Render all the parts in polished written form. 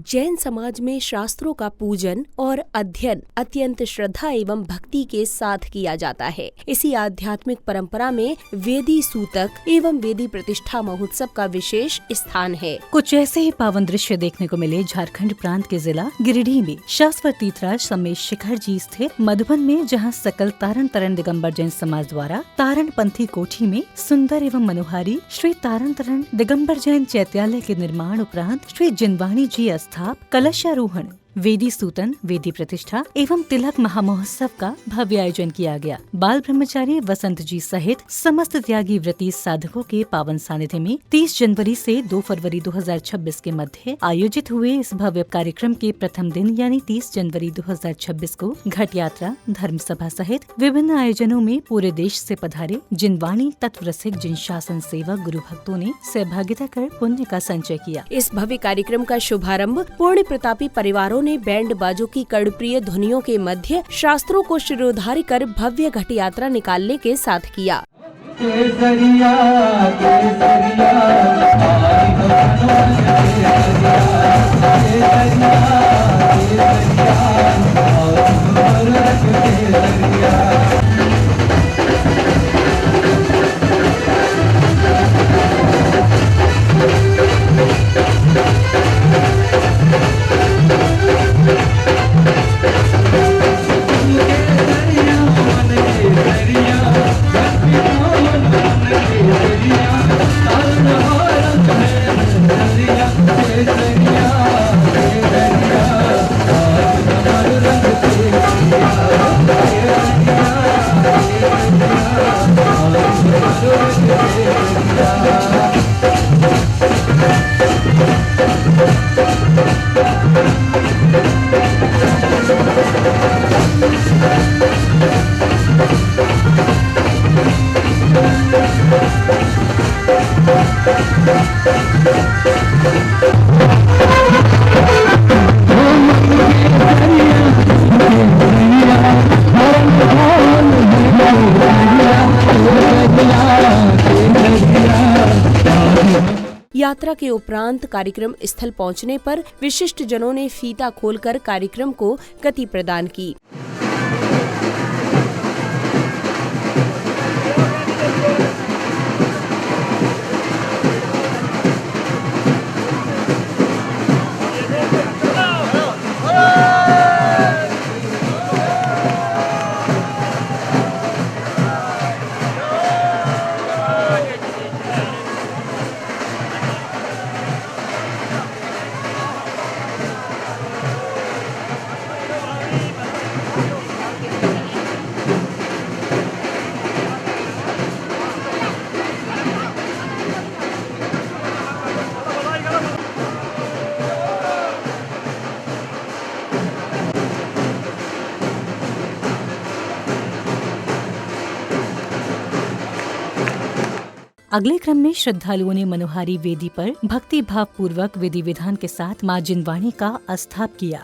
जैन समाज में शास्त्रों का पूजन और अध्ययन अत्यंत श्रद्धा एवं भक्ति के साथ किया जाता है। इसी आध्यात्मिक परंपरा में वेदी सूतक एवं वेदी प्रतिष्ठा महोत्सव का विशेष स्थान है। कुछ ऐसे ही पावन दृश्य देखने को मिले झारखंड प्रांत के जिला गिरिडीह में शाश्वत तीर्थराज समेत शिखर जी स्थित मधुबन में, जहां सकल तारण तरण दिगंबर जैन समाज द्वारा तारण पंथी कोठी में सुंदर एवं मनोहारी श्री तारण तरण दिगंबर जैन चैत्यालय के निर्माण उपरांत श्री जिनवाणी जी स्थाप, कलशारोहण, वेदी सूतन, वेदी प्रतिष्ठा एवं तिलक महामहोत्सव का भव्य आयोजन किया गया। बाल ब्रह्मचारी वसंत जी सहित समस्त त्यागी व्रती साधकों के पावन सानिध्य में 30 जनवरी से 2 फरवरी 2026 के मध्य आयोजित हुए इस भव्य कार्यक्रम के प्रथम दिन यानी 30 जनवरी 2026 को घट यात्रा, धर्म सभा सहित विभिन्न आयोजनों में पूरे देश से पधारे जिनवाणी तत्वरसिक जिन शासन सेवक गुरु भक्तों ने सहभागिता कर पुण्य का संचय किया। इस भव्य कार्यक्रम का शुभारंभ पूर्ण प्रतापी परिवारों ने बैंड बाजों की कर्णप्रिय ध्वनियों के मध्य शास्त्रों को शिरोधार्य कर भव्य घट यात्रा निकालने के साथ किया। केसरिया, केसरिया, यात्रा के उपरांत कार्यक्रम स्थल पहुंचने पर विशिष्ट जनों ने फीता खोलकर कार्यक्रम को गति प्रदान की। अगले क्रम में श्रद्धालुओं ने मनोहारी वेदी पर भक्ति भाव पूर्वक विधि विधान के साथ मां जिनवाणी का स्थाप किया।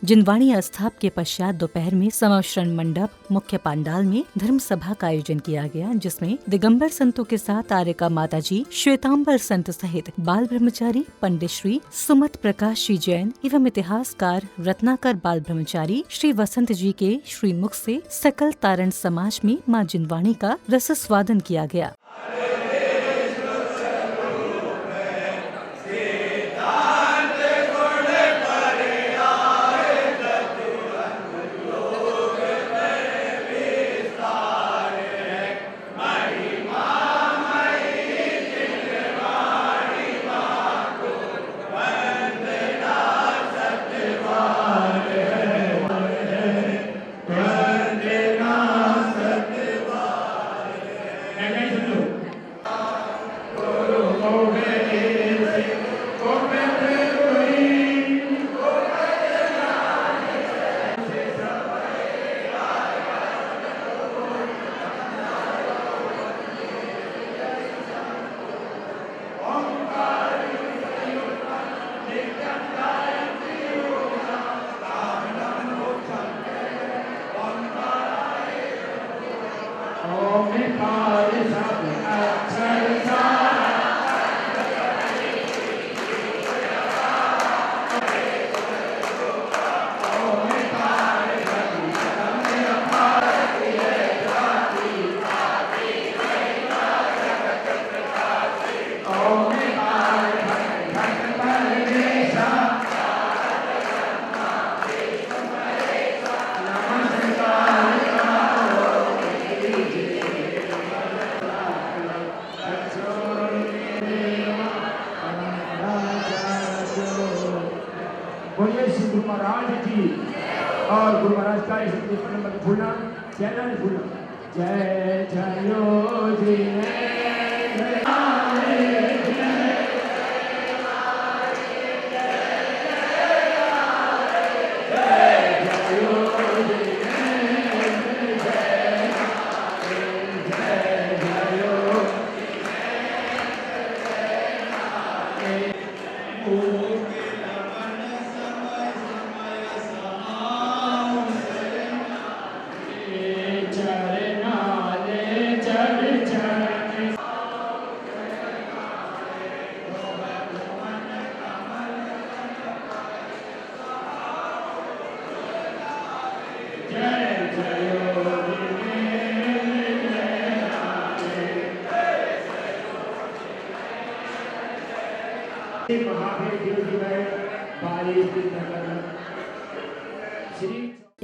जिनवाणी स्थाप के पश्चात दोपहर में समवस्रण मंडप मुख्य पांडाल में धर्म सभा का आयोजन किया गया, जिसमें दिगंबर संतों के साथ आर्यका माताजी, श्वेतांबर संत सहित बाल ब्रह्मचारी पंडित श्री सुमत प्रकाश जी जैन एवं इतिहासकार रत्नाकर बाल ब्रह्मचारी श्री वसंत जी के श्रीमुख से सकल तारण समाज में मां जिनवाणी का रसस्वादन किया गया। बोलिए श्री गुरु महाराज जी और गुरु महाराज का इस मत भूलना, जय नहीं भूलना। जय जयो जी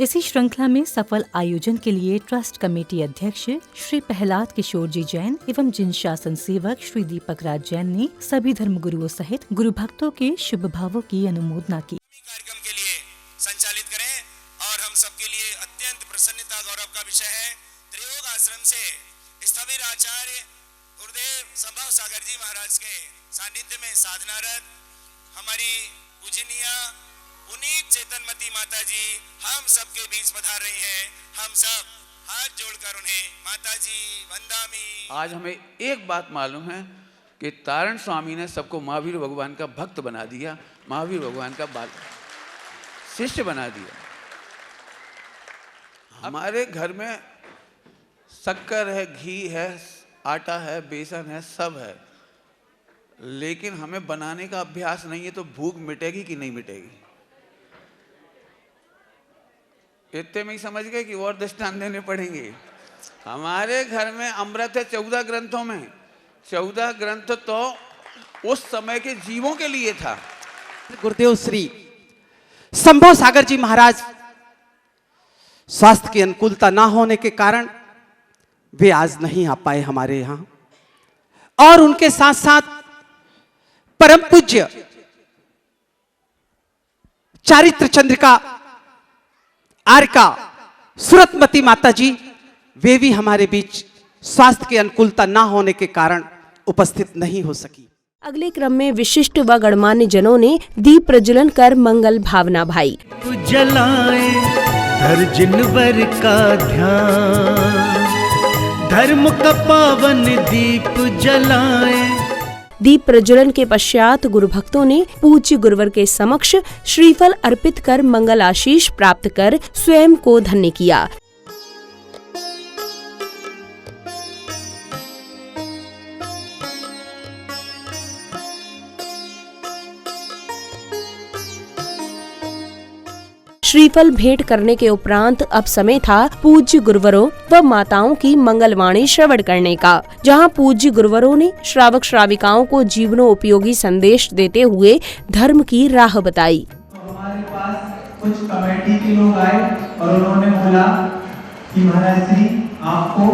इसी श्रृंखला में सफल आयोजन के लिए ट्रस्ट कमेटी अध्यक्ष श्री प्रहलाद किशोर जी जैन एवं जिन शासन सेवक श्री दीपक राज जैन ने सभी धर्मगुरुओं सहित गुरु भक्तों के शुभ भावों की अनुमोदना की। कार्यक्रम के लिए संचालित करें और हम सबके लिए अत्यंत प्रसन्नता गौरव का विषय है। त्रियोग आश्रम से स्थविर आचार्य गुरुदेव संभव सागर जी महाराज के सानिध्य में साधनारत हमारी पूजनीय पुनीत चेतनमती माता जी हम सबके बीच पधार रही हैं। हम सब हाथ जोड़कर उन्हें माता जी वंदामी। आज हमें एक बात मालूम है कि तारण स्वामी ने सबको महावीर भगवान का भक्त बना दिया, महावीर भगवान का बाल शिष्य बना दिया। हमारे घर में शक्कर है, घी है, आटा है, बेसन है, सब है, लेकिन हमें बनाने का अभ्यास नहीं है, तो भूख मिटेगी कि नहीं मिटेगी? इतने में ही समझ गए कि और दृष्टांत देने पड़ेंगे। हमारे घर में अमृत है 14 ग्रंथों में। 14 ग्रंथ तो उस समय के जीवों के लिए था। गुरुदेव श्री संभव सागर जी महाराज स्वास्थ्य की अनुकूलता ना होने के कारण वे आज नहीं आ पाए हमारे यहां, और उनके साथ साथ परम पूज्य चारित्र चंद्रिका आर्का सुरतमती माता जी, वे भी हमारे बीच स्वास्थ्य की अनुकूलता ना होने के कारण उपस्थित नहीं हो सकी। अगले क्रम में विशिष्ट व गणमान्य जनों ने दीप प्रज्वलन कर मंगल भावना भाई। जलाए धर जिनवर का ध्यान, धर्म का पावन दीप जलाए। दीप प्रज्वलन के पश्चात गुरु भक्तों ने पूज्य गुरुवर के समक्ष श्रीफल अर्पित कर मंगल आशीष प्राप्त कर स्वयं को धन्य किया। श्रीफल भेंट करने के उपरांत अब समय था पूज्य गुरुवरों व माताओं की मंगलवाणी श्रवण करने का, जहां पूज्य गुरुवरों ने श्रावक श्राविकाओं को जीवनोपयोगी संदेश देते हुए धर्म की राह बताई। हमारे पास कुछ कमेटी के लोग आए और उन्होंने बोला कि महाराज श्री आपको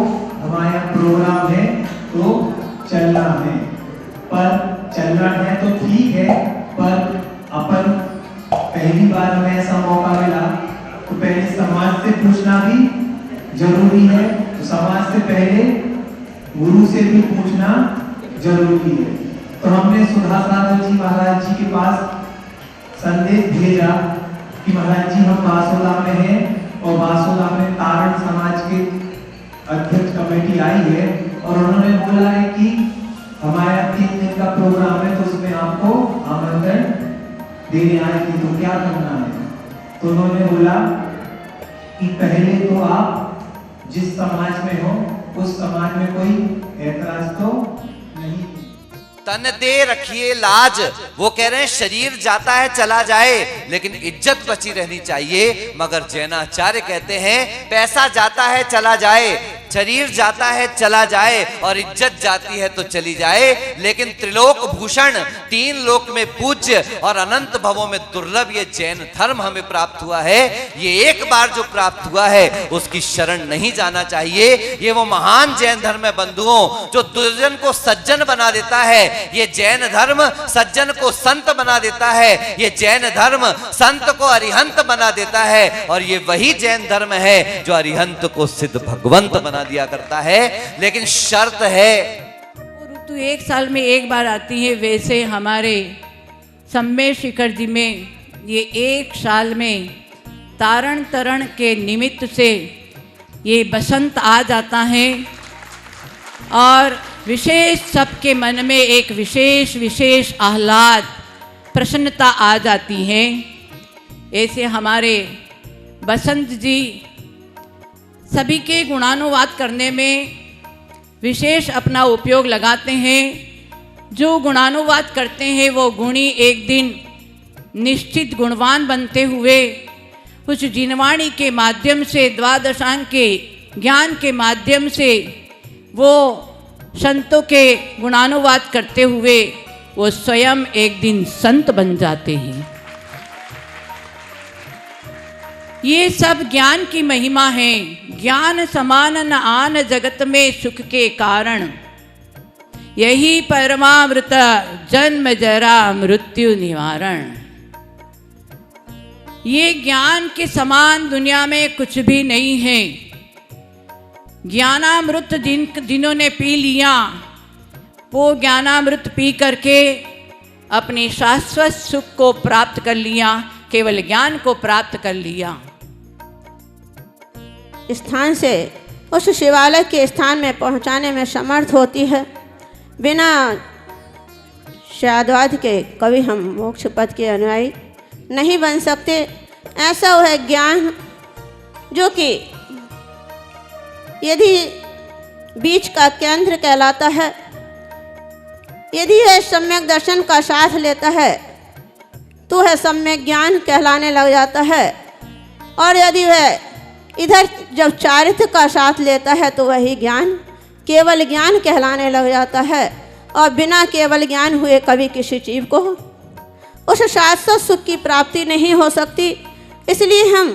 हमारा प्रोग्राम है तो चलना है, पर चलना है तो ठीक है, पर अपन पहली बार हमें ऐसा मौका मिला तो पहले समाज से पूछना भी जरूरी है, तो समाज से पहले गुरु से भी पूछना जरूरी है। तो हमने सुधा सागर जी महाराज जी के पास संदेश भेजा कि महाराज जी हम बासोदा में हैं और बासोदा में तारण समाज के अध्यक्ष कमेटी आई है और उन्होंने बोला है कि हमारा 3 दिन का प्रोग्राम है तो उसमें आपको आमंत्रण देने आएंगे, तो क्या करना है? तो उन्होंने बोला कि पहले तो आप जिस समाज में हो उस समाज में कोई ऐतराज तो नहीं। तन दे रखिए लाज, वो कह रहे हैं शरीर जाता है चला जाए लेकिन इज्जत बची रहनी चाहिए, मगर जैनाचार्य कहते हैं पैसा जाता है चला जाए, शरीर जाता है चला जाए और इज्जत जाती है तो चली जाए, लेकिन त्रिलोक भूषण, तीन लोक में पूज्य और अनंत भवों में दुर्लभ ये जैन धर्म हमें प्राप्त हुआ है। ये एक बार जो प्राप्त हुआ है उसकी शरण नहीं जाना चाहिए। ये वो महान जैन धर्म है बंधुओं, जो दुर्जन को सज्जन बना देता है। ये जैन धर्म सज्जन को संत बना देता है, ये जैन धर्म संत को अरिहंत बना देता है, और ये वही जैन धर्म है जो अरिहंत को सिद्ध भगवंत बना दिया करता है। लेकिन शर्त है, ऋतु एक साल में एक बार आती है, वैसे हमारे सम्मेद शिखर जी में ये एक साल में तारण तरण के निमित्त से ये बसंत आ जाता है और विशेष सबके मन में एक विशेष आह्लाद, प्रसन्नता आ जाती है। ऐसे हमारे बसंत जी सभी के गुणानुवाद करने में विशेष अपना उपयोग लगाते हैं। जो गुणानुवाद करते हैं वो गुणी एक दिन निश्चित गुणवान बनते हुए उस जिनवाणी के माध्यम से, द्वादशांग के ज्ञान के माध्यम से वो संतों के गुणानुवाद करते हुए वो स्वयं एक दिन संत बन जाते हैं। ये सब ज्ञान की महिमा है। ज्ञान समान न आन जगत में सुख के कारण, यही परमामृत जन्म जरा मृत्यु निवारण। ये ज्ञान के समान दुनिया में कुछ भी नहीं है। ज्ञानामृत जिन्होंने पी लिया, वो ज्ञानामृत पी करके अपने शाश्वत सुख को प्राप्त कर लिया, केवल ज्ञान को प्राप्त कर लिया। स्थान से उस शिवालय के स्थान में पहुंचाने में समर्थ होती है। बिना शाद्वाद के कभी हम मोक्ष पद के अनुयायी नहीं बन सकते। ऐसा वह ज्ञान जो कि यदि बीच का केंद्र कहलाता है, यदि वह सम्यक दर्शन का साथ लेता है तो वह सम्यक ज्ञान कहलाने लग जाता है, और यदि वह इधर जब चारित्र का साथ लेता है तो वही ज्ञान केवल ज्ञान कहलाने लग जाता है। और बिना केवल ज्ञान हुए कभी किसी जीव को उस शाश्वत सुख की प्राप्ति नहीं हो सकती। इसलिए हम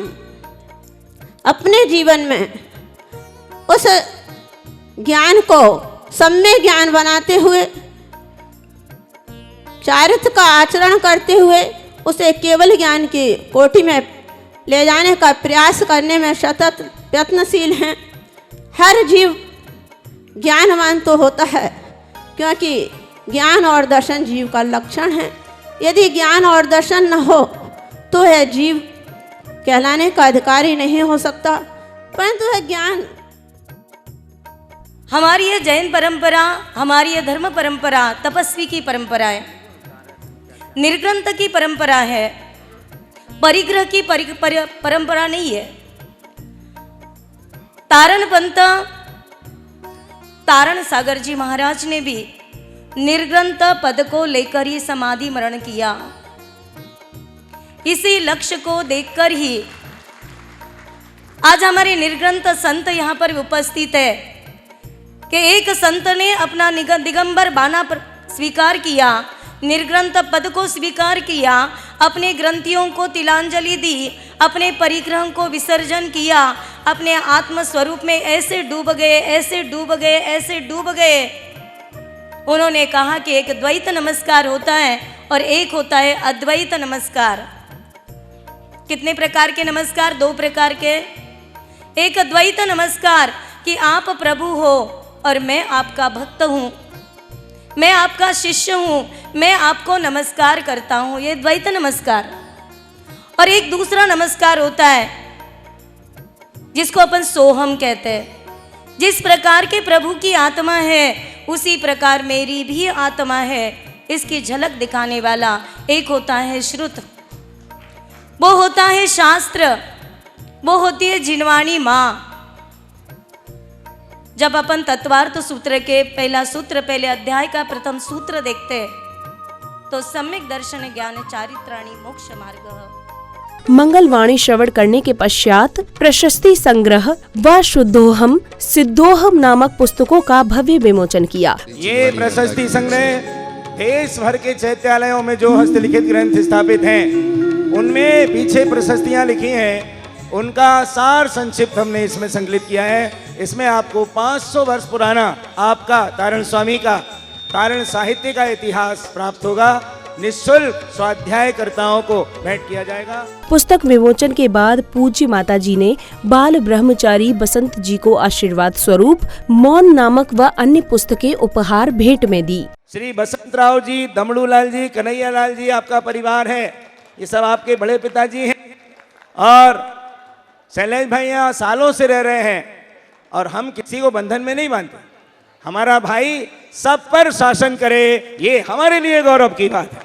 अपने जीवन में उस ज्ञान को सम्यक ज्ञान बनाते हुए, चारित्र का आचरण करते हुए उसे केवल ज्ञान की कोटि में ले जाने का प्रयास करने में सतत प्रयत्नशील हैं। हर जीव ज्ञानवान तो होता है, क्योंकि ज्ञान और दर्शन जीव का लक्षण है। यदि ज्ञान और दर्शन न हो तो यह जीव कहलाने का अधिकारी नहीं हो सकता। परंतु यह ज्ञान, हमारी ये जैन परंपरा, हमारी ये धर्म परंपरा तपस्वी की परंपरा है, निर्ग्रंथ की परंपरा है, परिग्रह की परंपरा नहीं है। तारण पंथ, तारण सागर जी महाराज ने भी निर्ग्रंथ पद को लेकर ही समाधि मरण किया। इसी लक्ष्य को देखकर ही आज हमारे निर्ग्रंथ संत यहाँ पर उपस्थित है कि एक संत ने अपना दिगंबर बाना स्वीकार किया, निर्ग्रंथ पद को स्वीकार किया, अपने ग्रंथियों को तिलांजलि दी, अपने परिग्रह को विसर्जन किया, अपने आत्म स्वरूप में ऐसे डूब गए, ऐसे डूब गए, ऐसे डूब गए। उन्होंने कहा कि एक द्वैत नमस्कार होता है और एक होता है अद्वैत नमस्कार। कितने प्रकार के नमस्कार? 2 प्रकार के। एक द्वैत नमस्कार कि आप प्रभु हो और मैं आपका भक्त हूँ, मैं आपका शिष्य हूँ, मैं आपको नमस्कार करता हूँ, ये द्वैत नमस्कार। और एक दूसरा नमस्कार होता है जिसको अपन सोहम कहते हैं। जिस प्रकार के प्रभु की आत्मा है उसी प्रकार मेरी भी आत्मा है, इसकी झलक दिखाने वाला एक होता है श्रुत, वो होता है शास्त्र, वो होती है जिनवाणी माँ। जब अपन तत्वार्थ सूत्र के पहला सूत्र, पहले अध्याय का प्रथम सूत्र देखते हैं तो सम्यक दर्शन ज्ञान चारित्राणि मोक्ष मार्ग। मंगलवाणी श्रवण करने के पश्चात प्रशस्ति संग्रह व शुद्धोहम सिद्धोहम नामक पुस्तकों का भव्य विमोचन किया। ये प्रशस्ति संग्रह देश भर के चैत्यालयों में जो हस्तलिखित ग्रंथ स्थापित हैं, उनमें पीछे प्रशस्तियां लिखी हैं, उनका सार संक्षिप्त हमने इसमें संकलित किया है। इसमें आपको 500 वर्ष पुराना आपका तारण स्वामी का तारण साहित्य का इतिहास प्राप्त होगा। निःशुल्क स्वाध्यायकर्ताओं को भेंट किया जाएगा। पुस्तक विमोचन के बाद पूज्य माता जी ने बाल ब्रह्मचारी बसंत जी को आशीर्वाद स्वरूप मौन नामक व अन्य पुस्तकें उपहार भेंट में दी। श्री बसंत राव जी, दमड़ू लाल जी, कन्हैया लाल जी आपका परिवार है, ये सब आपके बड़े पिताजी हैं। और शैलेश भाई यहाँ सालों से रह रहे हैं और हम किसी को बंधन में नहीं बांधते। हमारा भाई सब पर शासन करे, ये हमारे लिए गौरव की बात है।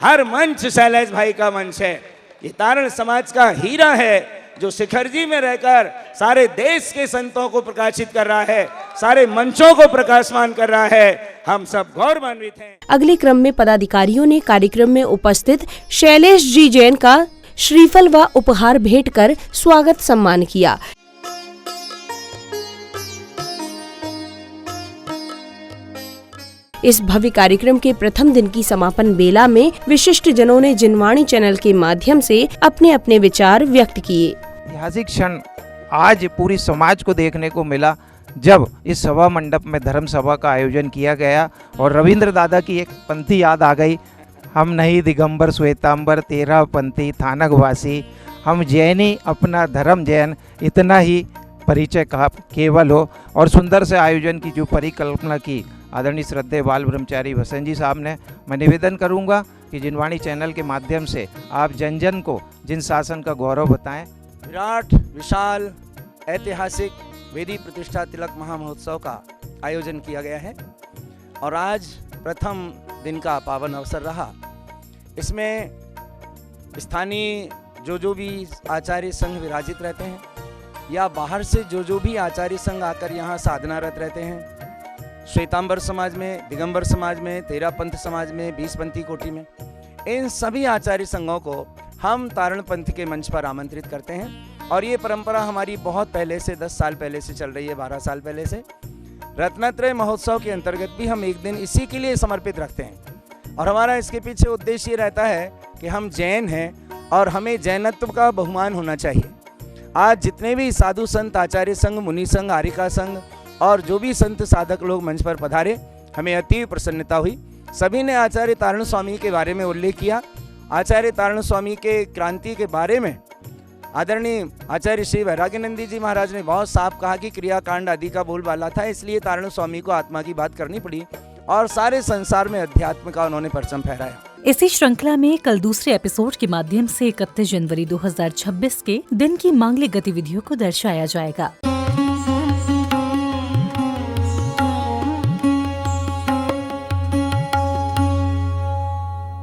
हर मंच शैलेश भाई का मंच है। ये तारण समाज का हीरा है जो शिखर जी में रहकर सारे देश के संतों को प्रकाशित कर रहा है, सारे मंचों को प्रकाशमान कर रहा है। हम सब गौरवान्वित हैं। अगले क्रम में पदाधिकारियों ने कार्यक्रम में उपस्थित शैलेश जी जैन का श्रीफल व उपहार भेंट कर स्वागत सम्मान किया। इस भव्य कार्यक्रम के प्रथम दिन की समापन बेला में विशिष्ट जनों ने जिनवाणी चैनल के माध्यम से अपने अपने विचार व्यक्त किए। ऐतिहासिक क्षण आज पूरी समाज को देखने को मिला जब इस सभा मंडप में धर्म सभा का आयोजन किया गया और रविंद्र दादा की एक पंक्ति याद आ गई, हम नहीं दिगंबर श्वेतांबर 13 पंथी थानकवासी, हम जैनी अपना धर्म जैन, इतना ही परिचय का केवल हो। और सुंदर से आयोजन की जो परिकल्पना की आदरणीय श्रद्धेय बाल ब्रह्मचारी बसंत जी साहब ने, मैं निवेदन करूंगा कि जिनवाणी चैनल के माध्यम से आप जन जन को जिन शासन का गौरव बताएं। विराट विशाल ऐतिहासिक वेदी प्रतिष्ठा तिलक महामहोत्सव का आयोजन किया गया है और आज प्रथम दिन का पावन अवसर रहा। इसमें स्थानीय जो भी आचार्य संघ विराजित रहते हैं या बाहर से जो भी आचार्य संघ आकर यहाँ साधनारत रहते हैं, श्वेतांबर समाज में, दिगंबर समाज में, 13 पंथ समाज में, 20 पंथी कोटि में, इन सभी आचार्य संघों को हम तारण पंथ के मंच पर आमंत्रित करते हैं। और ये परंपरा हमारी बहुत पहले से 10 साल पहले से चल रही है, 12 साल पहले से। रत्नत्रय महोत्सव के अंतर्गत भी हम एक दिन इसी के लिए समर्पित रखते हैं और हमारा इसके पीछे उद्देश्य ये रहता है कि हम जैन हैं और हमें जैनत्व का बहुमान होना चाहिए। आज जितने भी साधु संत, आचार्य संघ, मुनि संघ, आरिका संघ और जो भी संत साधक लोग मंच पर पधारे, हमें अति प्रसन्नता हुई। सभी ने आचार्य तारण स्वामी के बारे में उल्लेख किया। आचार्य तारण स्वामी के क्रांति के बारे में आदरणीय आचार्य श्री वैराग्यानंदी जी महाराज ने बहुत साफ कहा कि क्रियाकांड आदि का बोलबाला था, इसलिए तारण स्वामी को आत्मा की बात करनी पड़ी और सारे संसार में अध्यात्म का उन्होंने परचम फहराया। इसी श्रृंखला में कल दूसरे एपिसोड के माध्यम से 31 जनवरी 2026 के दिन की मांगलिक गतिविधियों को दर्शाया जाएगा।